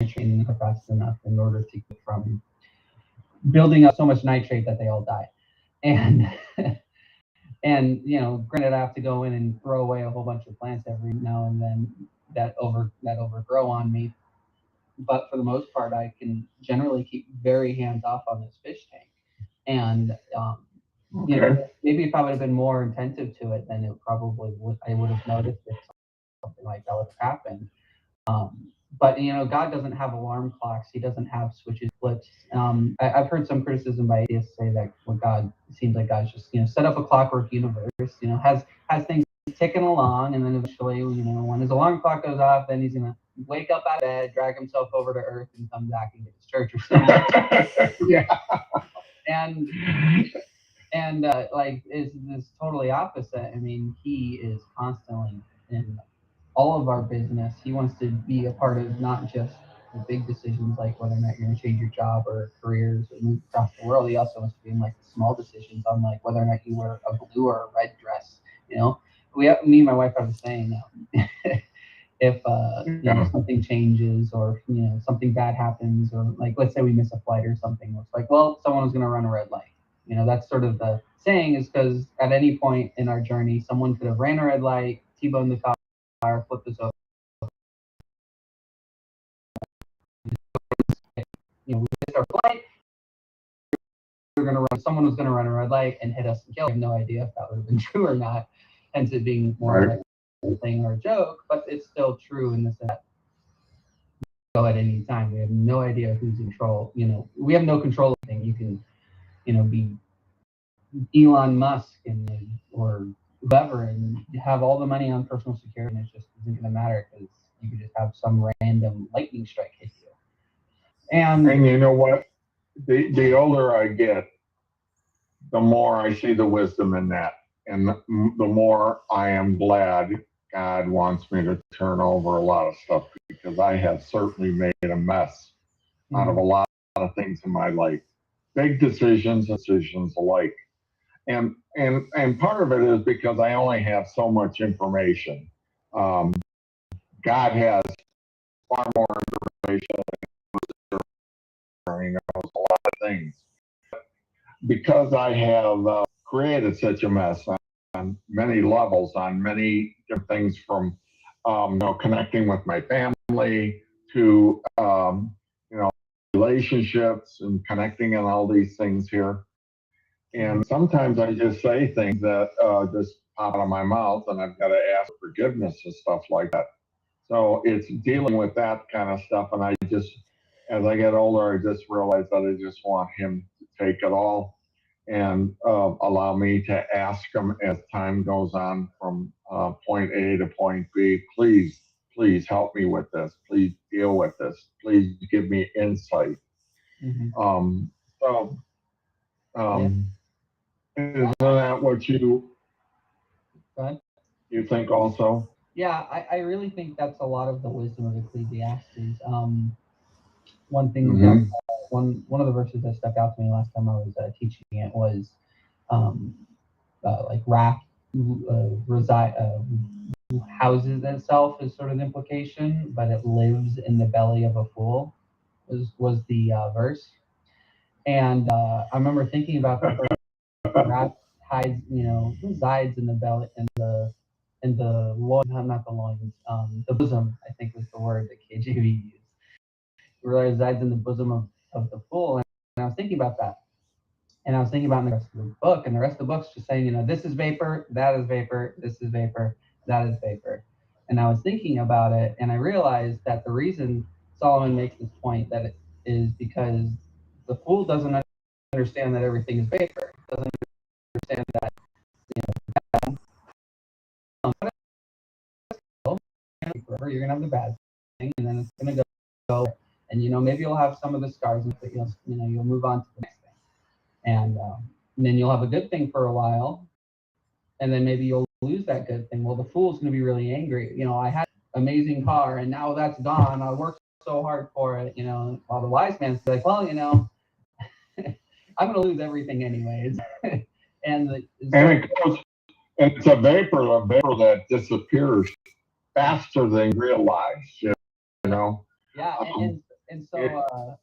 nitrate fast enough in order to keep from building up so much nitrate that they all die. And and granted, I have to go in and throw away a whole bunch of plants every now and then that overgrow on me. But for the most part, I can generally keep very hands off on this fish tank. And maybe if I would have been more attentive to it, then I would have noticed if something like that would have happened. But God doesn't have alarm clocks. He doesn't have switches, flips. I've heard some criticism by atheists say that God it seems like God's just set up a clockwork universe. Has things ticking along, and then eventually, when his alarm clock goes off, then he's gonna wake up out of bed, drag himself over to Earth, and come back and get his church or something. Yeah. And like is this totally opposite. I mean, he is constantly in all of our business. He wants to be a part of not just the big decisions like whether or not you're going to change your job or careers or move across the world. He also wants to be in like the small decisions on like whether or not you wear a blue or a red dress. Me and my wife have a saying. If something changes or something bad happens, or like let's say we miss a flight or something, it's like, well, someone was going to run a red light. That's sort of the saying, is because at any point in our journey, someone could have ran a red light, T-boned the car, flipped us over. We missed our flight. Someone was going to run a red light and hit us and kill. I have no idea if that would have been true or not, hence it being more like a thing or a joke, but it's still true in the sense that at any time we have no idea who's in control. We have no control of anything. You can be Elon Musk or whoever and have all the money on personal security, and it just isn't going to matter because you could just have some random lightning strike hit you. And you know what? The older I get, the more I see the wisdom in that, and the more I am glad God wants me to turn over a lot of stuff, because I have certainly made a mess out of a lot of things in my life, big decisions alike. And part of it is because I only have so much information. God has far more information. He knows a lot of things. Because I have created such a mess on many levels, on many different things, from connecting with my family to relationships and connecting and all these things here. And sometimes I just say things that just pop out of my mouth, and I've got to ask forgiveness and stuff like that. So it's dealing with that kind of stuff. And as I get older, I just realize that I just want him to take it all and allow me to ask him as time goes on from point A to point B, please help me with this. Please deal with this. Please give me insight. Mm-hmm. Isn't that what you think also? Yeah, I really think that's a lot of the wisdom of Ecclesiastes. One thing, mm-hmm. One of the verses that stuck out to me last time I was teaching it was like wrath houses itself is sort of the implication, but it lives in the belly of a fool was the verse. And I remember thinking about the wrath hides, resides in the belly, in the loin, not the loins, the bosom, I think was the word that KJV used. It resides in the bosom of the fool. And I was thinking about that. And I was thinking about the rest of the book, and the rest of the book's just saying, this is vapor, that is vapor, this is vapor, that is vapor. And I was thinking about it, and I realized that the reason Solomon makes this point that it is because the fool doesn't understand that everything is vapor. Doesn't understand that you're gonna have the bad thing, and then it's gonna go, and maybe you'll have some of the scars, but you'll move on to the next thing, and then you'll have a good thing for a while, and then maybe you'll lose that good thing. Well, the fool's gonna be really angry. I had an amazing car, and now that's gone. I worked so hard for it. While the wise man's like, well, I'm gonna lose everything anyways. And it's a vapor that disappears faster than you realize, Yeah, And so,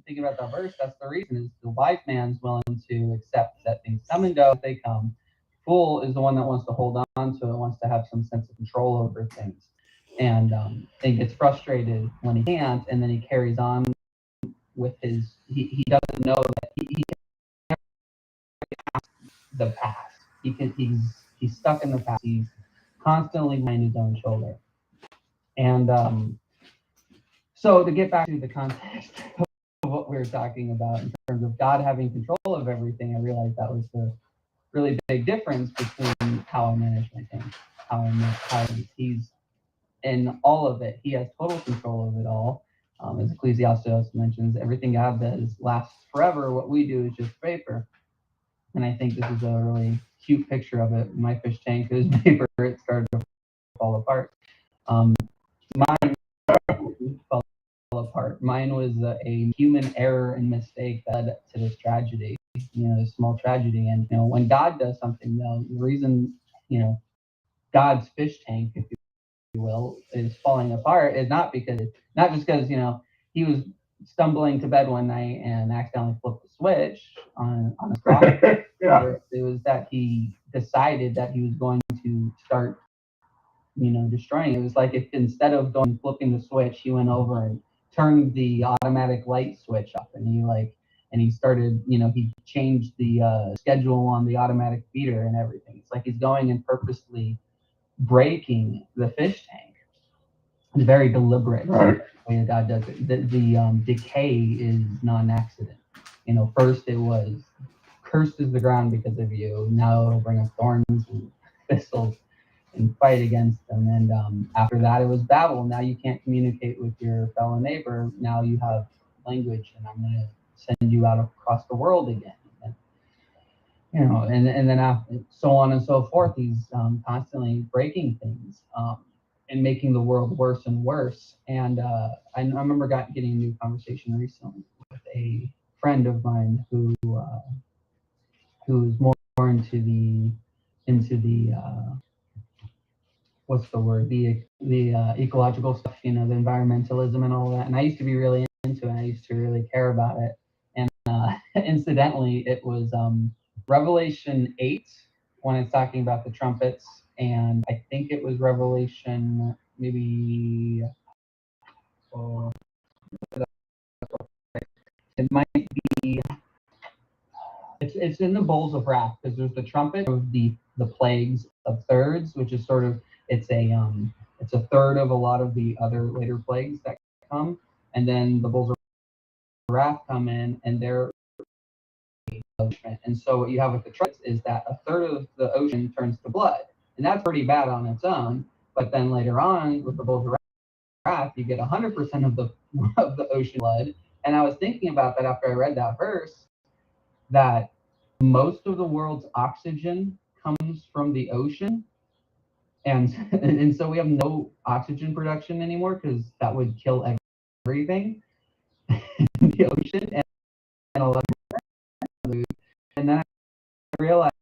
thinking about that verse, that's the reason is the wise man's willing to accept that things come and go as they come. Fool is the one that wants to hold on to it, wants to have some sense of control over things, and gets frustrated when he can't, and then he carries on with his. He doesn't know that he the past. He's stuck in the past. He's constantly behind his own shoulder. And so to get back to the context of what we were talking about in terms of God having control of everything, I realized that was the really big difference between how I manage my things, how he's in all of it. He has total control of it all. As Ecclesiastes mentions, everything God does lasts forever. What we do is just vapor. And I think this is a really cute picture of it. My fish tank is vapor. It started to fall apart. Mine fell apart. Mine was a human error and mistake that led to this tragedy, this small tragedy. And, when God does something, though, the reason, God's fish tank, if you will, is falling apart is not just because, he was stumbling to bed one night and accidentally flipped the switch on a spot. Yeah. It was that he decided that he was going to start, destroying it. It was like if instead of going flipping the switch, he went over and turned the automatic light switch up, and he started, he changed the schedule on the automatic feeder and everything. It's like he's going and purposely breaking the fish tank. It's very deliberate. Right. The way God does it. The decay is non-accident. First it was cursed is the ground because of you. Now it'll bring up thorns and thistles and fight against them. And after that, it was Babel. Now you can't communicate with your fellow neighbor. Now you have language, and I'm going to send you out across the world again. And then after, so on and so forth. He's constantly breaking things and making the world worse and worse. And I remember getting a new conversation recently with a friend of mine who's more into the what's the word, the ecological stuff, the environmentalism and all that. And I used to be really into it. I used to really care about it. And incidentally, it was Revelation 8 when it's talking about the trumpets, and I think it was Revelation maybe. It might be. It's in the bowls of wrath, because there's the trumpet of the plagues of thirds, which is sort of it's a third of a lot of the other later plagues that come, and then the bowls of wrath come in, and they're and so what you have with the trumpets is that a third of the ocean turns to blood, and that's pretty bad on its own. But then later on with the bowls of wrath, you get 100% of the ocean blood. And I was thinking about that after I read that verse, that most of the world's oxygen comes from the ocean, and so we have no oxygen production anymore, because that would kill everything in the ocean and a lot of food. And then I realized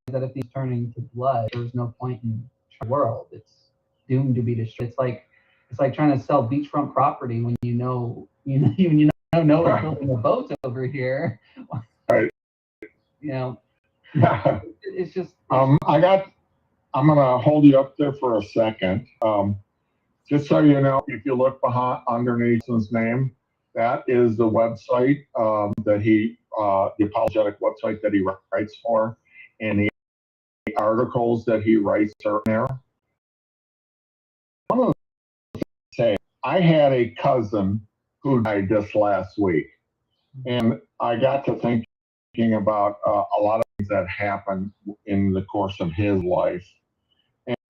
that if these turn into blood, there's no point in the world. It's doomed to be destroyed. It's like trying to sell beachfront property when you know Noah's building a boat over here. Right. It's just. I'm gonna hold you up there for a second. Just so you know, if you look underneath his name, that is the website that the apologetic website that he writes for, and the articles that he writes are there. One of the things I had a cousin who died just last week, and I got to thinking about a lot of things that happened in the course of his life.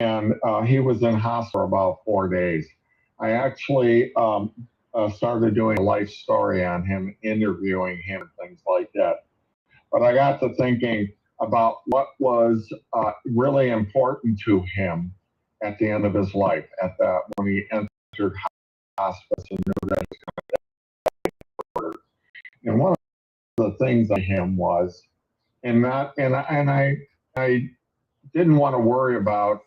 And he was in hospital for about 4 days. I actually started doing a life story on him, interviewing him, and things like that. But I got to thinking about what was really important to him at the end of his life, when he entered hospice and knew that he was going to die. And one of the things of him was, I didn't want to worry about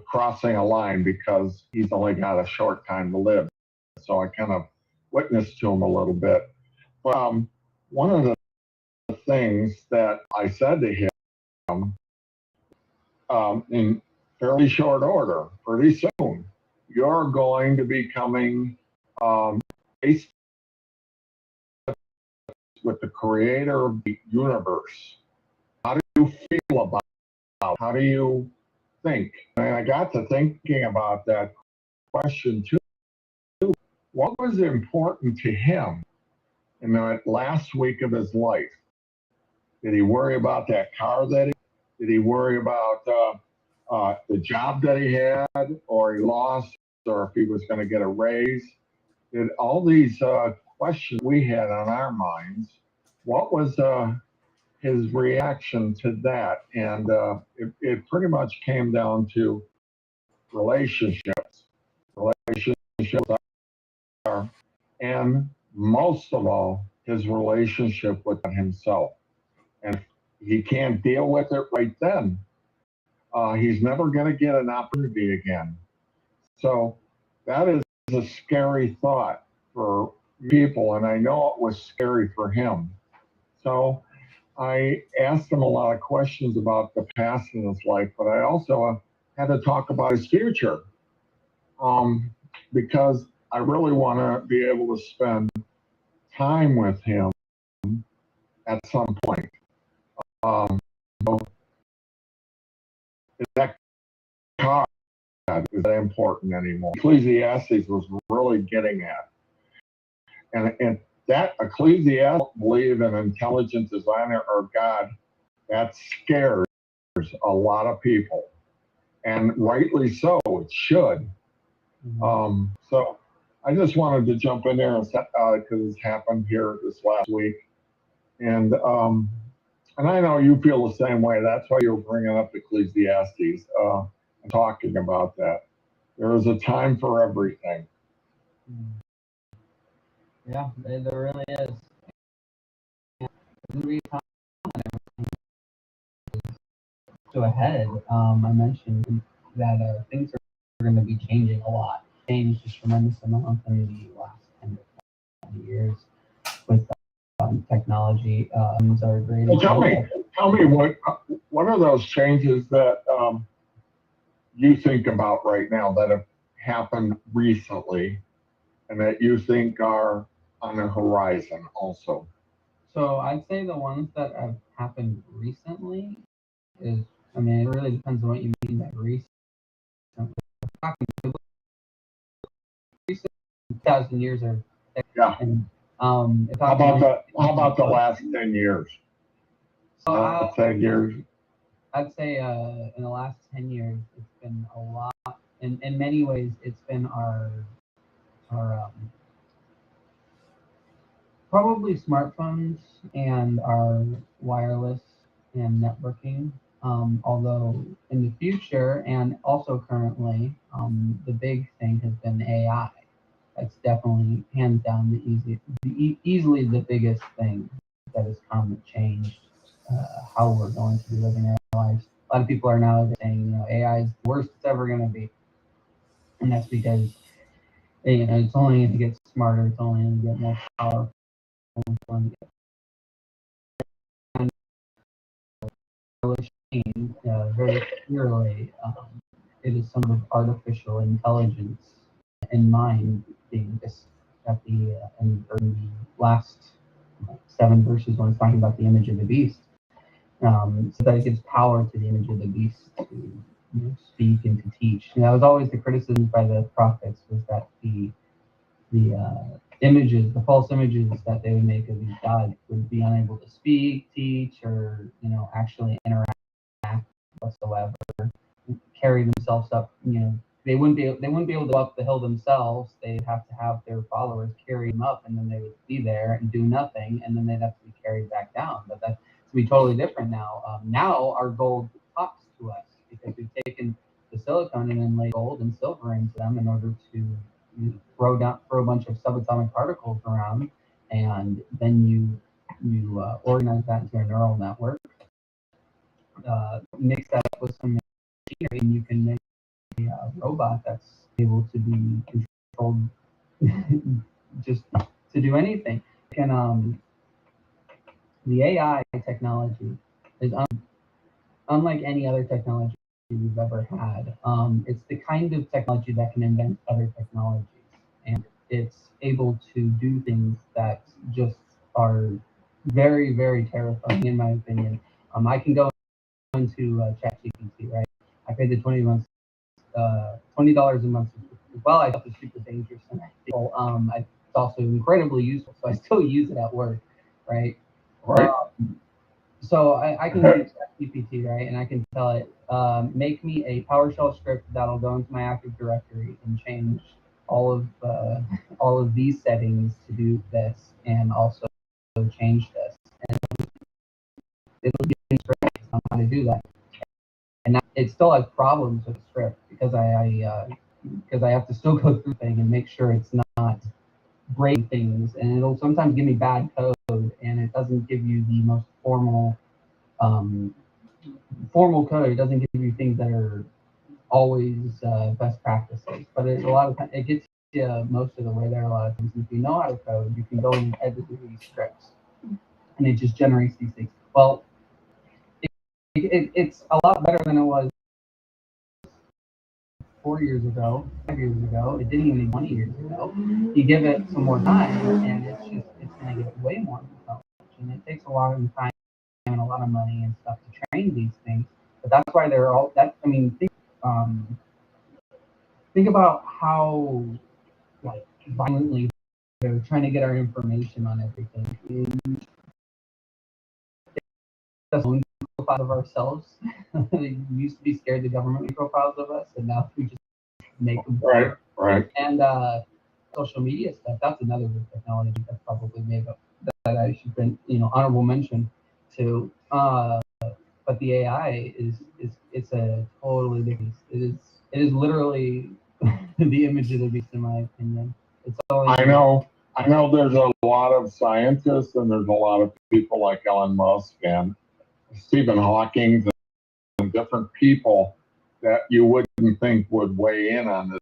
crossing a line, because he's only got a short time to live. So I kind of witness to him a little bit. But one of the things that I said to him in fairly short order, pretty soon, you're going to be coming face with the creator of the universe. How do you feel about it? How do you think? And I got to thinking about that question too. What was important to him in that last week of his life? Did he worry about that car that he did he worry about the job that he had or he lost, or if he was going to get a raise? Did all these questions we had on our minds, what was his reaction to that? And it pretty much came down to relationships. Relationships are, and most of all, his relationship with himself. And if he can't deal with it right then, he's never going to get an opportunity again. So that is a scary thought for people, and I know it was scary for him. So I asked him a lot of questions about the past in his life, but I also had to talk about his future because I really want to be able to spend time with him at some point. So that car is that important anymore. Ecclesiastes was really getting at. And that Ecclesiastes believe in intelligent designer or God, that scares a lot of people. And rightly so, it should. So I just wanted to jump in there and because it's happened here this last week. And I know you feel the same way. That's why you're bringing up Ecclesiastes and talking about that. There is a time for everything. Yeah, there really is. So ahead, I mentioned that things are going to be changing a lot. Changed a tremendous amount in the last 10 to 20 years with technology. Are great. Well, tell me what are those changes that you think about right now that have happened recently and that you think are on the horizon also? So I'd say the ones that have happened recently is, I mean, it really depends on what you mean by recent. 2,000 years are. Yeah. And, how about the last 10 years? So 10 years. I'd say in the last 10 years, it's been a lot. In many ways, it's been our probably smartphones and our wireless and networking. Although in the future and also currently, the big thing has been AI. That's definitely hands down easily the biggest thing that has come and changed how we're going to be living our lives. A lot of people are now saying, AI is the worst it's ever going to be, and that's because it's only going to get smarter, it's only going to get more powerful, it's going to get very clearly. It is some of artificial intelligence in mind being just at the in the last 7 verses when it's talking about the image of the beast. So that it gives power to the image of the beast to speak and to teach. And that was always the criticism by the prophets, was that the images, the false images that they would make of these gods would be unable to speak, teach, or actually interact whatsoever, carry themselves up. They wouldn't be able to go up the hill themselves. They'd have to have their followers carry them up, and then they would be there and do nothing, and then they'd have to be carried back down. But that's to be totally different now. Now our gold talks to us because we've taken the silicon and then laid gold and silver into them in order to throw a bunch of subatomic particles around, and then you organize that into a neural network, mix that up with some machinery, and you can make a robot that's able to be controlled just to do anything. And the AI technology is unlike any other technology we've ever had. It's the kind of technology that can invent other technologies, and it's able to do things that just are very, very terrifying, in my opinion. I can go into ChatGPT, right? I paid the $20 a month. Well, I thought it was super dangerous, and I feel it's also incredibly useful. So I still use it at work, right? Right. So I can use ChatGPT, right? And I can tell it, make me a PowerShell script that'll go into my Active Directory and change all of these settings to do this, and also change this. And it'll give me instructions on how to do that. And now it still has problems with the script because I have to still go through things and make sure it's not break things, and it'll sometimes give me bad code, and it doesn't give you the most formal code. It doesn't give you things that are always best practices, but a lot of times it gets you most of the way there. A lot of times, if you know how to code, you can go and edit these scripts, and it just generates these things. Well, it's a lot better than it was 4 years ago, 5 years ago. It didn't even 20 years ago. You give it some more time, and it's going to get way more intelligent. And it takes a lot of time and a lot of money and stuff to train these things. But that's why they're all that. I mean, think about how like violently they're trying to get our information on everything. That's own profiles of ourselves. We used to be scared the government made profiles of us, and now we just make them. Right. And social media stuff. That's another good technology that's probably made up that I should bring, honorable mention to. But the AI is it's a totally different. It is literally the image of the beast, in my opinion. It's always. I know there's a lot of scientists and there's a lot of people like Elon Musk and Stephen Hawking and different people that you wouldn't think would weigh in on this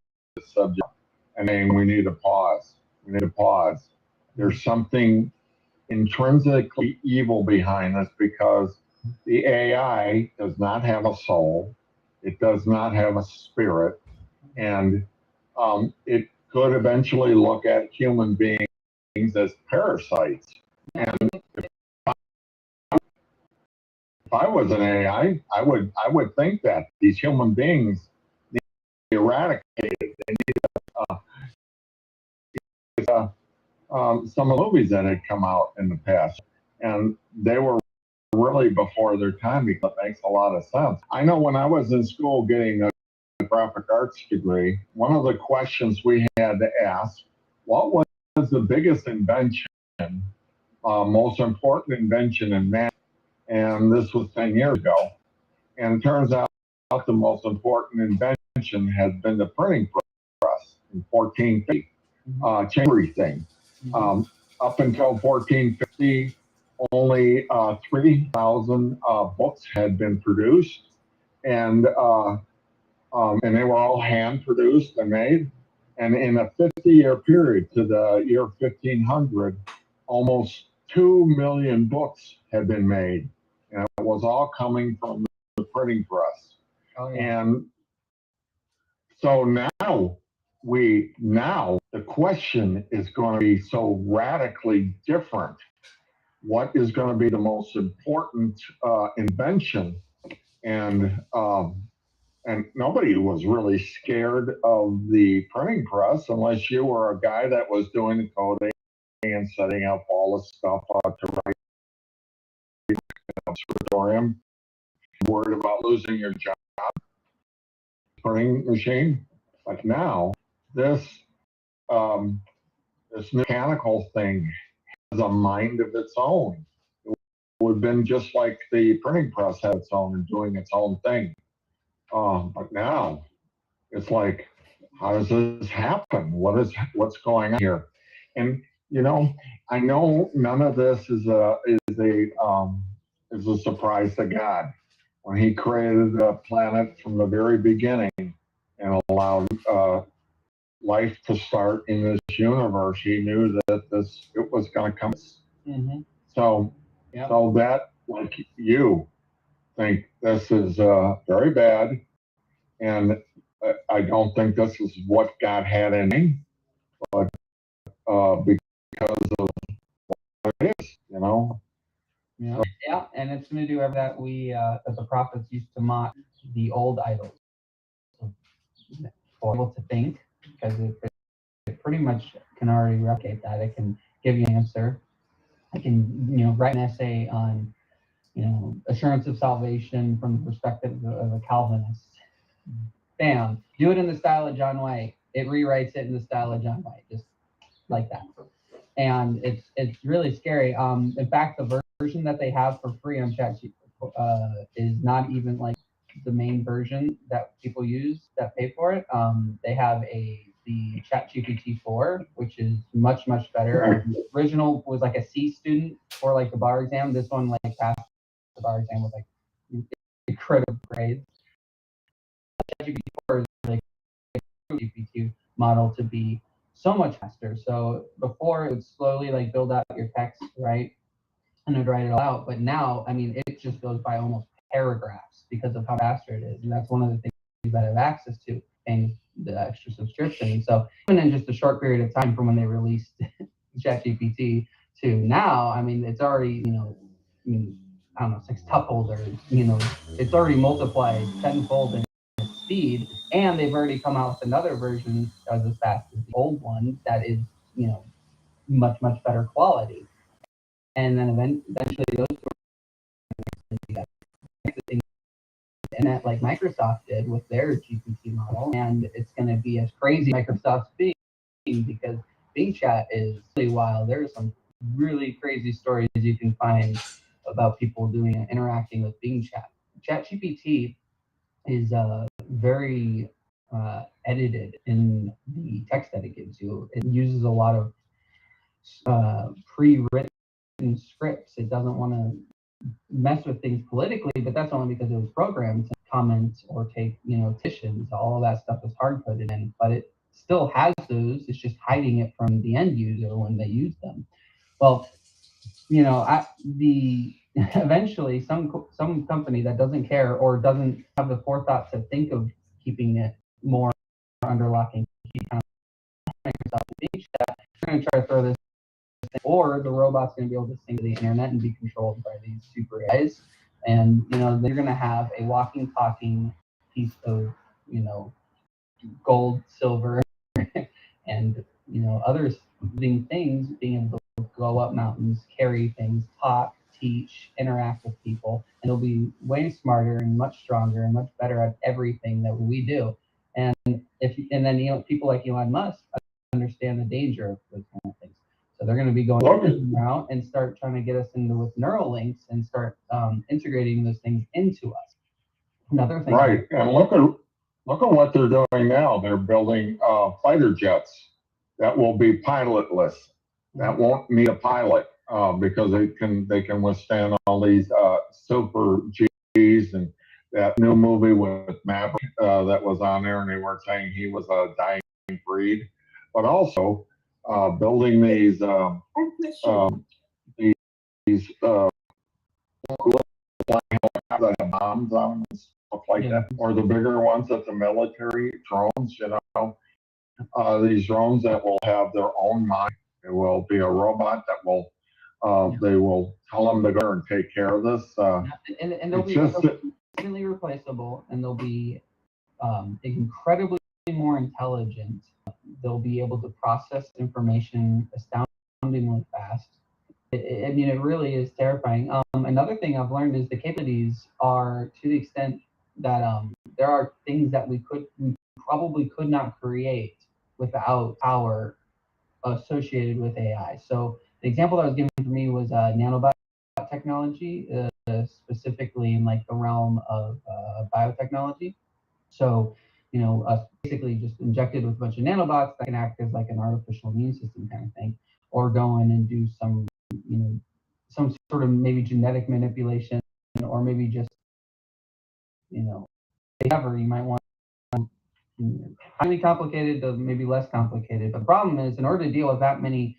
subject. And saying we need to pause. We need to pause. There's something intrinsically evil behind this because the AI does not have a soul. It does not have a spirit. And it could eventually look at human beings as parasites. And if I was an AI, I would think that these human beings need to be eradicated. They need some of the movies that had come out in the past, and they were really before their time because it makes a lot of sense. I know when I was in school getting a graphic arts degree, one of the questions we had to ask, what was the biggest invention, most important invention in man? And this was 10 years ago. And it turns out the most important invention had been the printing press in 1450, change everything. Up until 1450, only 3,000 books had been produced, and they were all hand produced and made. And in a 50-year period to the year 1500, almost 2 million books had been made. And it was all coming from the printing press. Oh, yeah. And so now the question is going to be so radically different. What is going to be the most important invention? And nobody was really scared of the printing press unless you were a guy that was doing the coding and setting up all the stuff to write scriptorium, worried about losing your job, printing machine. But now this this mechanical thing has a mind of its own. It would have been just like the printing press had its own and doing its own thing. But now it's like, how does this happen? What's going on here? And I know none of this is a surprise to God. When He created the planet from the very beginning and allowed life to start in this universe. He knew that it was going to come. Mm-hmm. So, Yep. so that, like, you think this is very bad, and I don't think this is what God had in him, but because of what it is, Yeah. So, yeah, and it's going to do everything that that the prophets used to mock the old idols. So, for able to think, because it pretty much can already replicate that. It can give you an answer. It can, write an essay on, assurance of salvation from the perspective of a Calvinist. Bam. Do it in the style of John White. It rewrites it in the style of John White, just like that. And it's really scary. In fact, the version that they have for free on ChatGPT is not even like the main version that people use that pay for it. They have the ChatGPT 4, which is much better. The original was like a C student for like the bar exam. This one like passed the bar exam with like incredible grades. ChatGPT 4 is like a GPT model to be so much faster. So before it would slowly like build out your text, right? And it'd write it all out. But now, I mean, it just goes by almost paragraphs because of how faster it is. And that's one of the things that I have access to paying the extra subscription. So even in just a short period of time from when they released ChatGPT to now, I mean, it's already, I don't know, sextupled or, it's already multiplied tenfold in its speed. And they've already come out with another version that was as fast as the old one that is, much better quality. And then eventually those things and that like Microsoft did with their GPT model, and it's going to be as crazy as Microsoft's Bing because Bing Chat is really wild. There's some really crazy stories you can find about people doing interacting with Bing Chat. ChatGPT is very edited in the text that it gives you. It uses a lot of pre-written scripts. It doesn't want to mess with things politically, but that's only because it was programmed to comment or take, petitions. All of that stuff is hard coded in, but it still has those. It's just hiding it from the end user when they use them. Well, eventually some company that doesn't care or doesn't have the forethought to think of keeping it more under lock and key, kind of they're going to try to throw this thing, or the robot's going to be able to sync to the internet and be controlled by these super AIs. And they're going to have a walking, talking piece of gold, silver, and other living things being able to go up mountains, carry things, talk, teach, interact with people, and they'll be way smarter and much stronger and much better at everything that we do. And then people like Elon Musk understand the danger of those kind of things. So they're going to be going out and start trying to get us into with neural links and start integrating those things into us. Another thing, right? And look at what they're doing now. They're building fighter jets that will be pilotless. That won't need a pilot because they can withstand all these super Gs. And that new movie with Maverick that was on there, and they were saying he was a dying breed, but also building these that have bombs on them and stuff like that, or the bigger ones that the military drones, these drones that will have their own mind. It will be a robot that will, they will tell them to go and take care of this. And they'll be instantly replaceable, and they'll be incredibly more intelligent. They'll be able to process information astoundingly fast. It really is terrifying. Another thing I've learned is the capabilities are to the extent that there are things that we probably could not create without power associated with AI. So the example that was given for me was nanobot technology, specifically in like the realm of biotechnology. So, basically just injected with a bunch of nanobots that can act as like an artificial immune system kind of thing, or go in and do some, some sort of maybe genetic manipulation, or maybe just, whatever you might want highly complicated to maybe less complicated. But the problem is, in order to deal with that many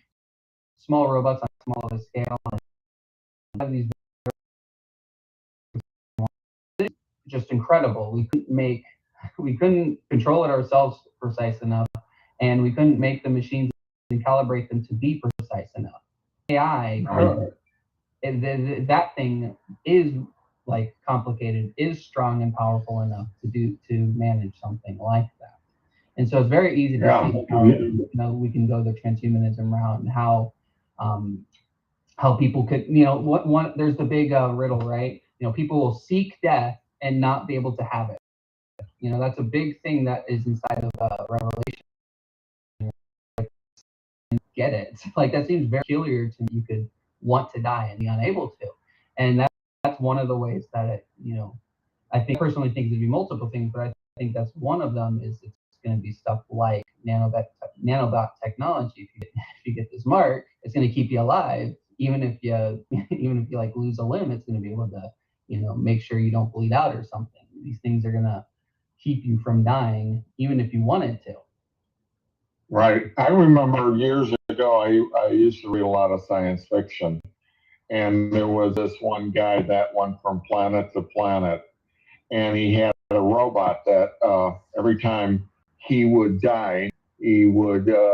small robots on a small of a scale, and have these just incredible. We couldn't control it ourselves precise enough, and we couldn't make the machines and calibrate them to be precise enough. AI could. That thing is like complicated, is strong and powerful enough to manage something like that. And so it's very easy to see how we can go the transhumanism route, and how people could, there's the big riddle, right? People will seek death and not be able to have it. That's a big thing that is inside of Revelation. Get it? Like, that seems very peculiar to me. You could want to die and be unable to, and that's one of the ways that I personally think there'd be multiple things, but I think that's one of them. Is it's going to be stuff like nanobot technology. If you get this mark, it's going to keep you alive, even if you like lose a limb. It's going to be able to make sure you don't bleed out or something. These things are going to keep you from dying, even if you wanted to. Right. I remember years ago, I used to read a lot of science fiction, and there was this one guy that went from planet to planet, and he had a robot that every time he would die, the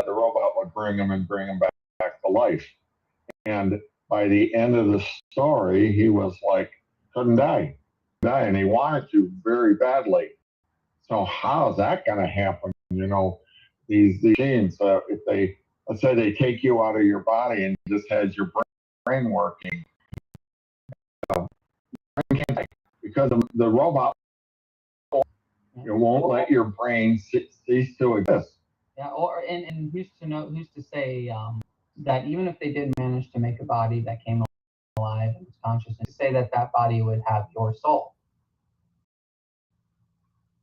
robot would bring him back to life. And by the end of the story, he was like, couldn't die, and he wanted to very badly. So how is that going to happen? These machines, if let's say they take you out of your body and just has your brain working, because the robot, it won't let your brain cease to exist. Yeah, and who's to say that even if they did manage to make a body that came alive and was consciousness, to say that body would have your soul.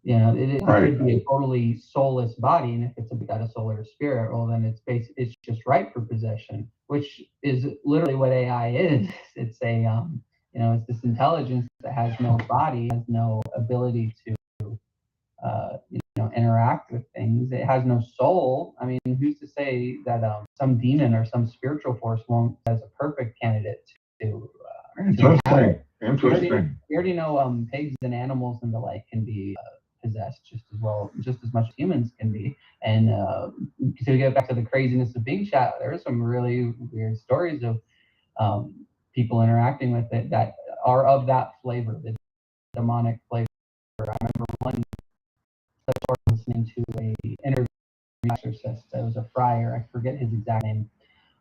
It could be a totally soulless body, and if it's got a soul or spirit, well, then it's just right for possession, which is literally what AI is. It's it's this intelligence that has no body, has no ability to interact with things. It has no soul. I mean, who's to say that some demon or some spiritual force won't, as a perfect candidate to Interesting. We already know pigs and animals and the like can be possessed just as much as humans can be. And to get back to the craziness of Bing Chat, there are some really weird stories of people interacting with it that are of that flavor, the demonic flavor. I remember one listening to a interview with an exorcist. It was a friar. I forget his exact name,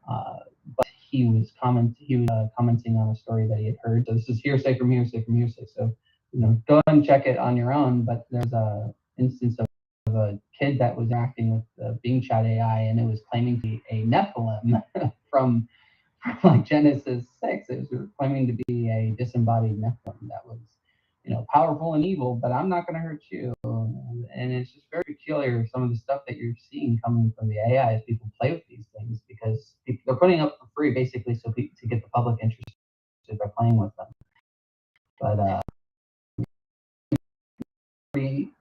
but he was commenting on a story that he had heard. So this is hearsay from hearsay from hearsay. So go and check it on your own. But there's a instance of a kid that was interacting with the Bing Chat AI, and it was claiming to be a Nephilim from like Genesis 6. It was claiming to be a disembodied Nephilim that was powerful and evil, but I'm not going to hurt you. And it's just very peculiar, some of the stuff that you're seeing coming from the AI as people play with these things, because they're putting up for free, basically, so to get the public interested by playing with them. But we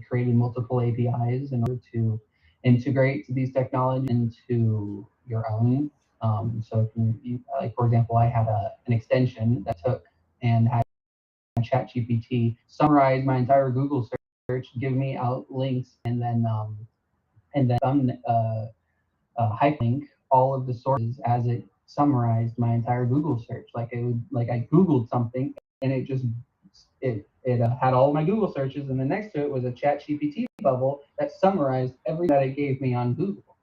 created multiple APIs in order to integrate these technologies into your own. So if you, like, for example, I had an extension that took and had ChatGPT summarize my entire Google search, give me out links, and then hyperlink all of the sources as it summarized my entire Google search. Like I Googled something, and it had all of my Google searches, and then next to it was a ChatGPT bubble that summarized everything that it gave me on Google.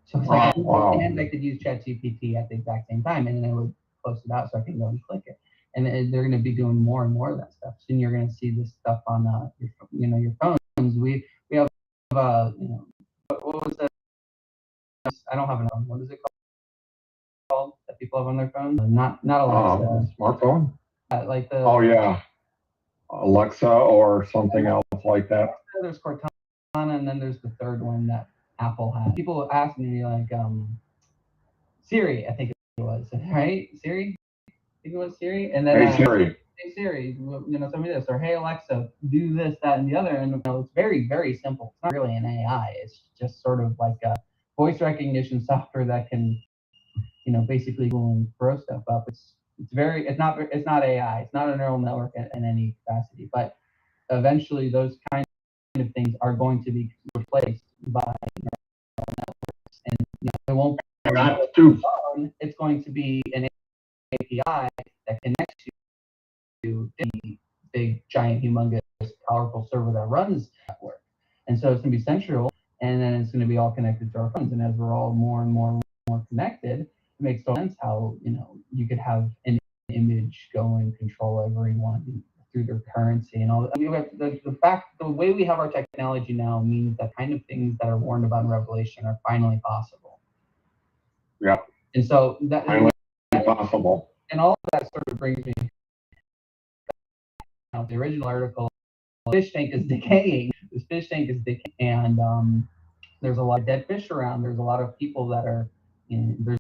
So it's like and I could use ChatGPT at the exact same time, and then it would post it out so I can go and click it. And they're going to be doing more and more of that stuff. Soon you're going to see this stuff on your phones. We have what was that? I don't have an phone. What is it called that people have on their phones? Not Alexa. Smartphone. Like the Alexa or something else like that. There's Cortana, and then there's the third one that Apple has. People ask me like Siri, I think it was, right? Siri. I think it was Siri, and then Hey Siri. hey Siri, tell me this, or hey Alexa, do this, that, and the other. And it's very, very simple. It's not really an AI. It's just sort of like a voice recognition software that can, basically go and throw stuff up. It's not AI. It's not a neural network in any capacity. But eventually, those kind of things are going to be replaced by neural networks, and it won't be phone. It's going to be an API that connects you to the big, giant, humongous, powerful server that runs that network. And so it's going to be central, and then it's going to be all connected to our phones. And as we're all more and more and more connected, it makes total sense how you could have an image go and control everyone through their currency and all that. The way we have our technology now means that kind of things that are warned about in Revelation are finally possible. Yeah. And so that finally possible. And all of that sort of brings me the original article. Fish tank is decaying. This fish tank is decaying, and there's a lot of dead fish around. There's a lot of people that are there's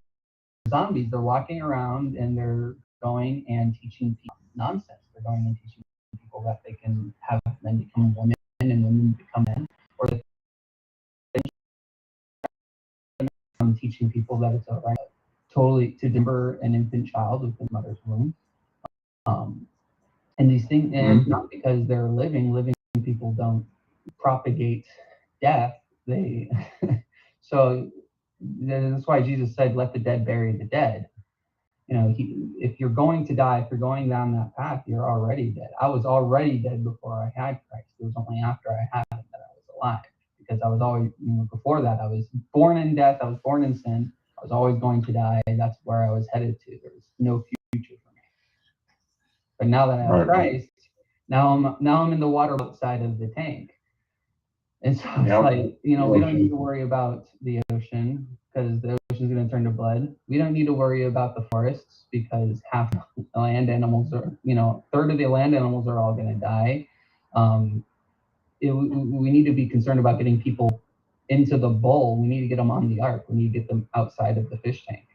zombies. They're walking around and they're going and teaching people nonsense. They're going and teaching people that they can have men become women and women become men, or teaching people that it's all right totally to deliver an infant child within the mother's womb. And these things, and not because they're living people don't propagate death. They so that's why Jesus said, "Let the dead bury the dead." If you're going to die, if you're going down that path, you're already dead. I was already dead before I had Christ. It was only after I had him that I was alive, because I was always, before that, I was born in death. I was born in sin. I was always going to die. That's where I was headed to. There was no future for me. But now that I have Christ, now I'm in the water side of the tank. And so it's like, we don't need to worry about the ocean, because the ocean's going to turn to blood. We don't need to worry about the forests, because half the land animals are, third of the land animals are all going to die. We need to be concerned about getting people into the bowl. We need to get them on the ark. We need to get them outside of the fish tank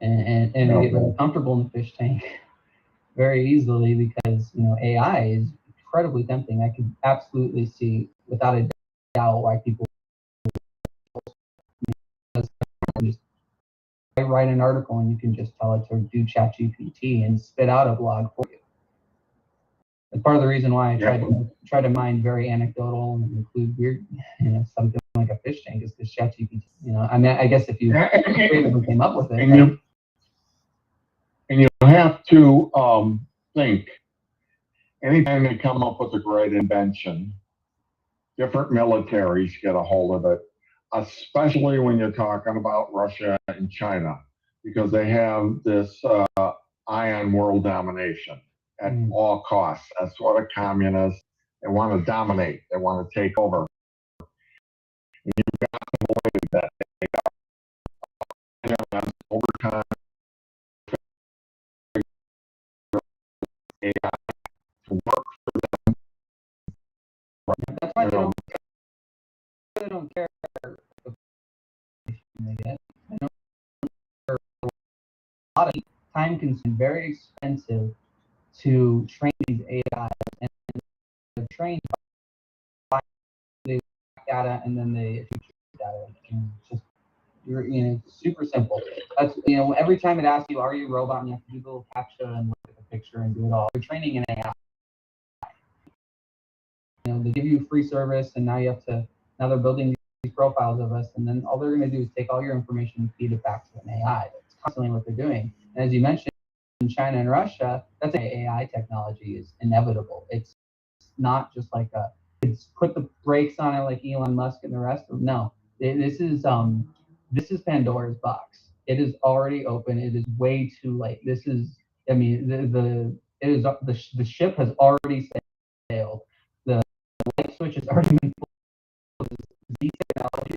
and get really comfortable in the fish tank very easily, because AI is incredibly tempting. I could absolutely see without a doubt why people just write an article and you can just tell it to do ChatGPT and spit out a blog for you. That's part of the reason why I try to mind very anecdotal and include weird, something like a fish tank, is because ChatGPT. I guess if you came up with it. And you have to think, anytime they come up with a great invention, different militaries get a hold of it, especially when you're talking about Russia and China, because they have this eye on world domination at all costs. That's what a communist, they want to dominate, they want to take over. And you've got to believe that they are over time. AI to work for them. That's why they don't care they get. They don't care. A lot of time consuming, very expensive to train these AIs, and they're trained by the data and then the future data. And it's super simple. That's every time it asks you, "Are you a robot?" and you have to do the little captcha and look at the picture and do it all. You're training an AI. They give you free service, and now they're building these profiles of us, and then all they're going to do is take all your information and feed it back to an AI. That's constantly what they're doing. And as you mentioned, in China and Russia, that's AI technology is inevitable. It's not just like it's put the brakes on it like Elon Musk and the rest of them. No, this is Pandora's box. It is already open. It is way too late. This is, the ship has already sailed. The light switch has already been pulled. These technologies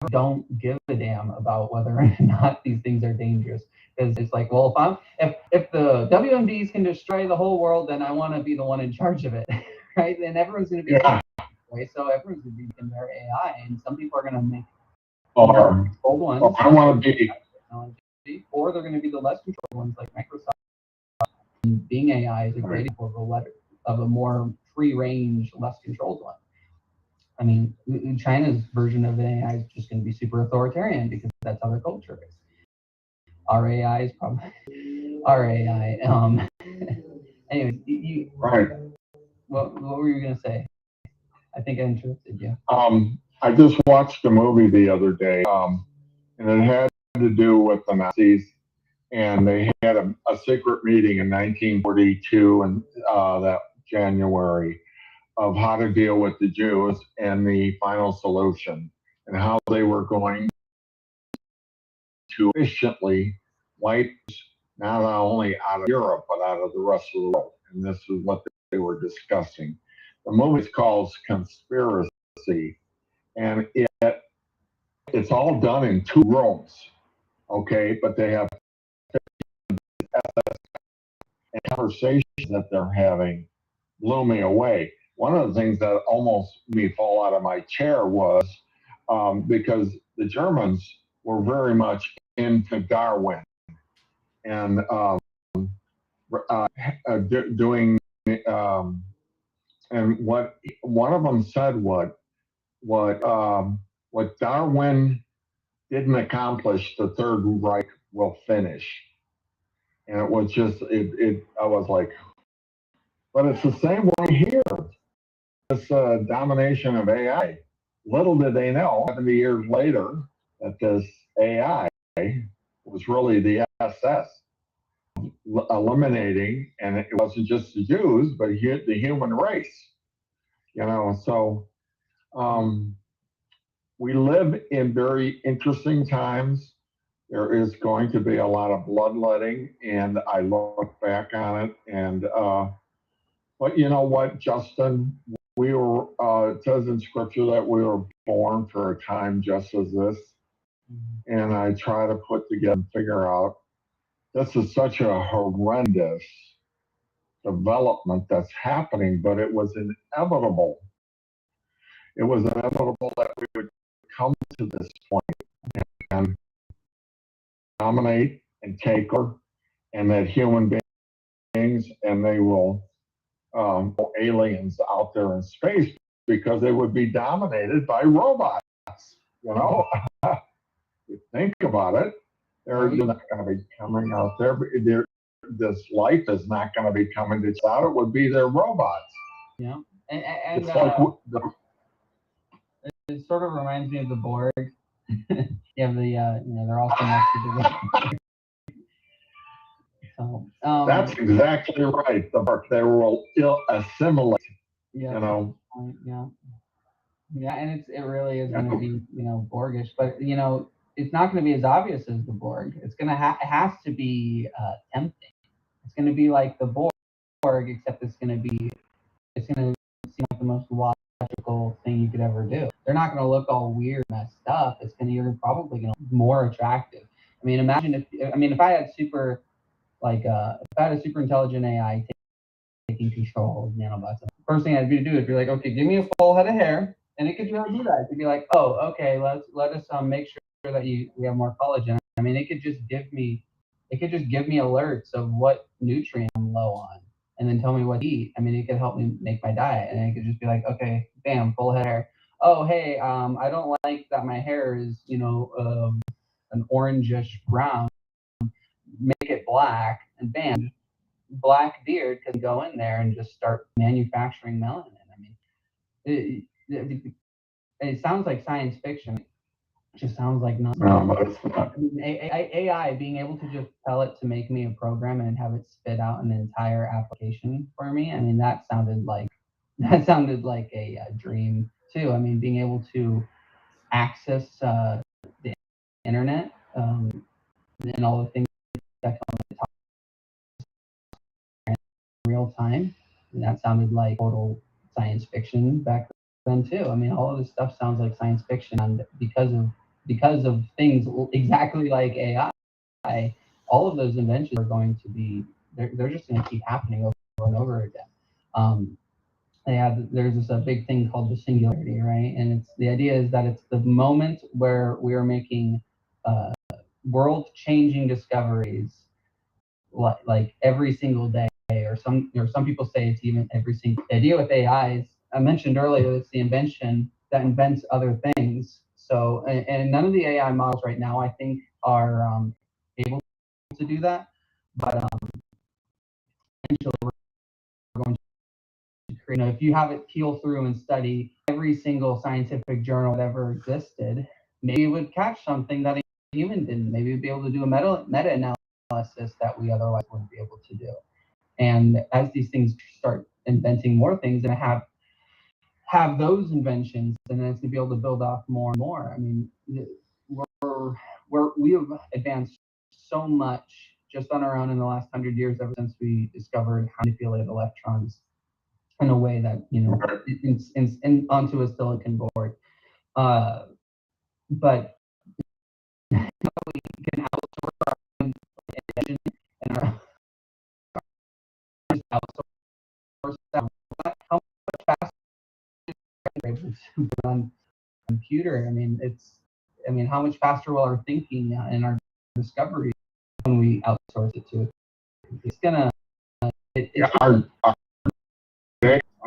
don't give a damn about whether or not these things are dangerous. Because it's like, well, if the WMDs can destroy the whole world, then I want to be the one in charge of it, right? Then everyone's going to be right. So everyone's going to be in their AI, and some people are going to make old ones. I want to be. Technology, or they're going to be the less controlled ones like Microsoft. And being AI is a great example of a more free-range, less controlled one. I mean, China's version of an AI is just going to be super authoritarian because that's how their culture is. Our AI is probably our AI. Anyways, Right. what were you going to say? I think I interrupted you. I just watched a movie the other day, and it had to do with the Nazis, and they had a secret meeting in 1942 and that January of how to deal with the Jews and the final solution and how they were going to efficiently wipe not only out of Europe but out of the rest of the world. And this is what they were discussing. The movie is called Conspiracy, and it's all done in 2 rooms, okay? But they have conversations that they're having blew me away. One of the things that almost made me fall out of my chair was because the Germans were very much into Darwin and doing, and what one of them said, what Darwin didn't accomplish, the Third Reich will finish. And it was just, I was like, but it's the same way here. This domination of AI. Little did they know, 70 years later, that this AI was really the SS eliminating, and it wasn't just the Jews, but the human race. So we live in very interesting times. There is going to be a lot of bloodletting, and I look back on it, and but you know what, Justin? We were, it says in scripture that we were born for a time just as this. And I try to put together and figure out this is such a horrendous development that's happening, but it was inevitable. It was inevitable that we would come to this point and dominate and take over, and that human beings, and they will aliens out there in space because they would be dominated by robots. Think about it. They're not going to be coming out there. This life is not going to be coming to out. It would be their robots. Yeah, and it's like it sort of reminds me of the Borg. You have the they're all connected together. So, that's exactly right. The Borg, they will assimilate. Yeah. Yeah, and it really is going to be Borgish, but it's not going to be as obvious as the Borg. It's going to it has to be tempting. It's going to be like the Borg, except it's going to seem like the most logical thing you could ever do. They're not going to look all weird, messed up. You're probably going to be more attractive. I mean, imagine if I had if I had a super intelligent AI taking control of nanobots, the first thing I'd do is be like, okay, give me a full head of hair. And it could really do that. It could be like, oh, okay, let us make sure that we have more collagen. I mean, it could just give me alerts of what nutrient I'm low on, and then tell me what to eat. I mean, it could help me make my diet, and it could just be like, okay, bam, full head of hair. Oh, hey, I don't like that my hair is, an orangish brown. Make it black, and bam, black beard can go in there and just start manufacturing melanin. I mean, it sounds like science fiction. It just sounds like nothing. No, but it's not. I mean, AI being able to just tell it to make me a program and have it spit out an entire application for me. I mean, that sounded like a dream too. I mean, being able to access the internet and all the things that come at the top in real time. And that sounded like total science fiction back then too. I mean, all of this stuff sounds like science fiction, and because of things exactly like AI, all of those inventions are going to be they're just going to keep happening over and over again. There's this big thing called the singularity, right? And the idea is that it's the moment where we are making world-changing discoveries like every single day, or some people say it's even every single day. The idea with AI is, I mentioned earlier, it's the invention that invents other things. So, and none of the AI models right now, I think, are able to do that. But eventually, we're going to create. If you have it peel through and study every single scientific journal that ever existed, maybe it would catch something that a human didn't. Maybe it'd be able to do a meta-analysis that we otherwise wouldn't be able to do. And as these things start inventing more things, and have those inventions, and then it's going to be able to build off more and more. I mean, we have advanced so much just on our own in the last 100 years, ever since we discovered how to manipulate electrons in a way that, onto a silicon board. But we can outsource our invention and our outsource that. How much faster able to run computer? How much faster will our thinking and our discovery when we outsource it to? It's gonna. Our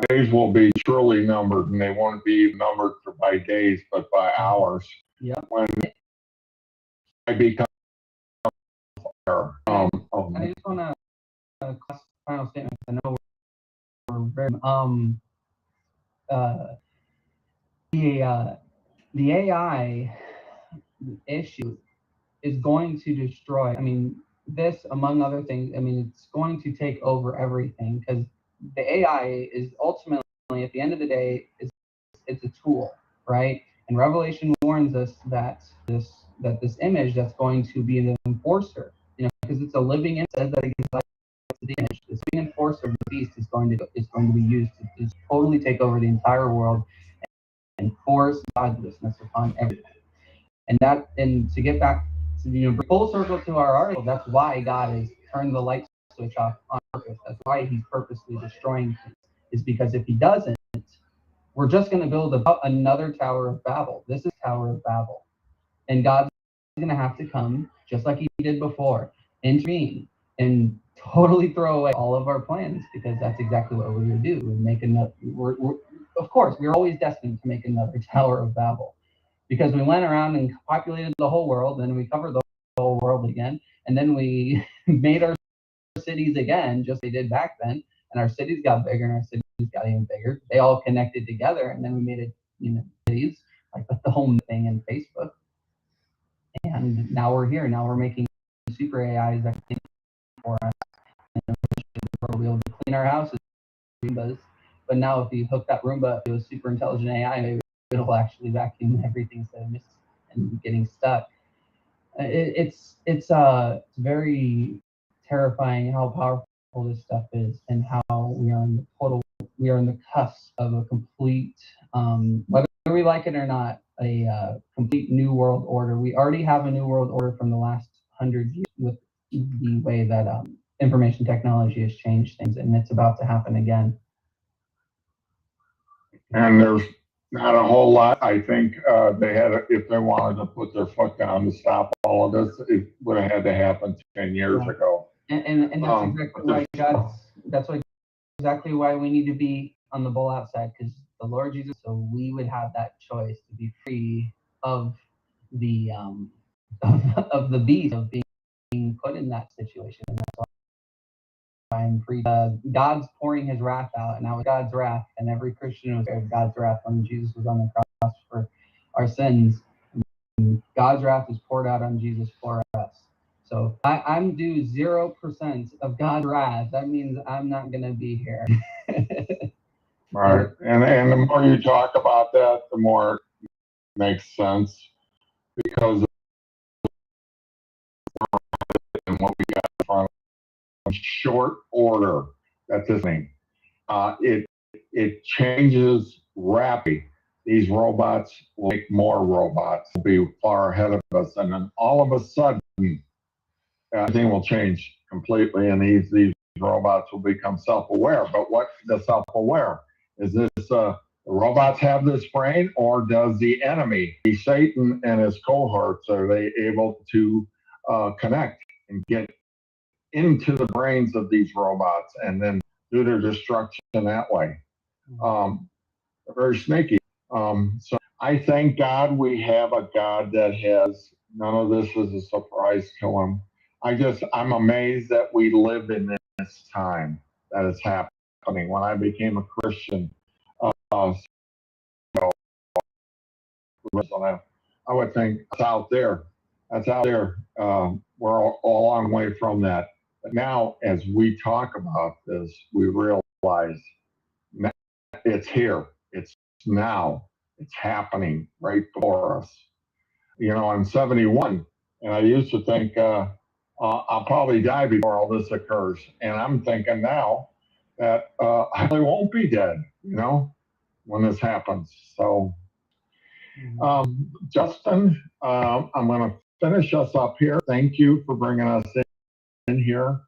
days will be truly numbered, and they won't be numbered by days, but by hours. Yeah. When I become. I just want to final statement. I know we're very the AI issue is going to destroy. This, among other things, it's going to take over everything, because the AI is ultimately, at the end of the day, it's a tool, right? And Revelation warns us that this image that's going to be the enforcer, because it's a living image, says that it gives life to the image. This living enforcer of the beast is going to be used to just totally take over the entire world and force godlessness upon everything. And to get back to full circle to our article, that's why God has turned the light switch off on purpose. That's why He's purposely destroying things. Is because if He doesn't, we're just going to build another Tower of Babel. This is Tower of Babel, and God's going to have to come, just like He did before, intervene and totally throw away all of our plans, because that's exactly what we're going to do. We make another. Of course, we're always destined to make another Tower of Babel, because we went around and populated the whole world, and we covered the whole world again, and then we made our cities again, just like they did back then, and our cities got bigger, and our cities got even bigger. They all connected together, and then we made it, cities, like the whole thing in Facebook. And now we're here. Now we're making super AIs that think for us, and we'll be able to clean our houses. But now, if you hook that Roomba to a super intelligent AI, maybe it'll actually vacuum everything instead of and getting stuck. It's very terrifying how powerful this stuff is, and how we are in the cusp of a complete, whether we like it or not, a complete new world order. We already have a new world order from the last 100 years with the way that information technology has changed things, and it's about to happen again. And there's not a whole lot. I think they had, if they wanted to put their foot down to stop all of this, it would have had to happen 10 years ago. And that's exactly why we need to be on the bull outside, because the Lord Jesus, so we would have that choice to be free of the of the beast, of being put in that situation. And that's why I'm free. God's pouring His wrath out, and that was God's wrath, and every Christian was God's wrath when Jesus was on the cross for our sins. God's wrath was poured out on Jesus for us. So I'm due 0% of God's wrath. That means I'm not going to be here. Right. And the more you talk about that, the more it makes sense, because of what we got in front of short order. That's his name. It changes rapidly. These robots will make more robots, will be far ahead of us, and then all of a sudden, everything will change completely, and these robots will become self-aware. But what the self-aware? Is this the robots have this brain, or does the enemy, Satan and his cohorts, are they able to connect and get into the brains of these robots and then do their destruction that way. They're very sneaky. So I thank God we have a God that has none of this is a surprise to him. I'm amazed that we live in this time that is happening. When I became a Christian, I would think it's out there. That's out there. We're a long way from that. But now, as we talk about this, we realize it's here. It's now. It's happening right before us. You know, I'm 71, and I used to think I'll probably die before all this occurs. And I'm thinking now that I really won't be dead, you know, when this happens. So, Justin, I'm going to finish us up here. Thank you for bringing us in here.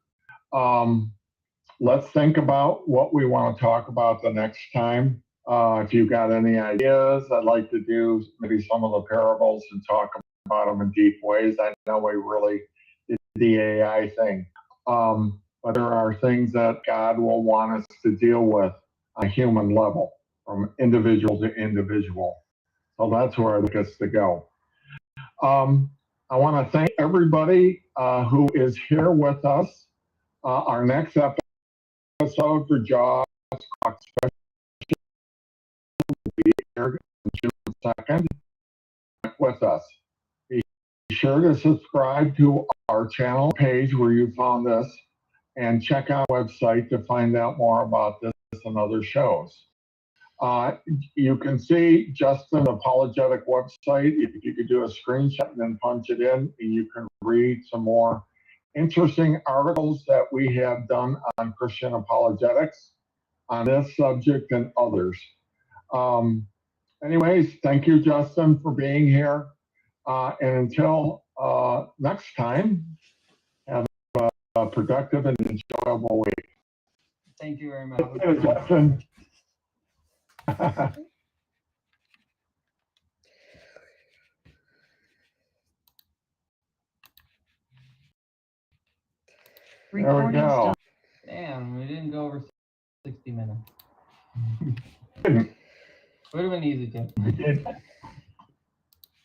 Let's think about what we want to talk about the next time. If you've got any ideas, I'd like to do maybe some of the parables and talk about them in deep ways. I know we really did the AI thing, but there are things that God will want us to deal with on a human level, from individual to individual. So that's where it gets to go. I want to thank everybody who is here with us. Our next episode for Jaws Clock Special will be aired on June 2nd. With us. Be sure to subscribe to our channel page where you found this, and check out our website to find out more about this and other shows. You can see Justin's apologetic website. If you could do a screenshot and then punch it in, and you can read some more interesting articles that we have done on Christian apologetics on this subject and others. Anyways, thank you, Justin, for being here. And until next time, have a productive and enjoyable week. Thank you very much. Hey, Justin. There we go. Damn, we didn't go over 60 minutes. Would have been easy to.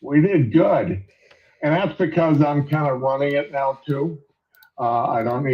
We did good. And that's because I'm kind of running it now too. I don't need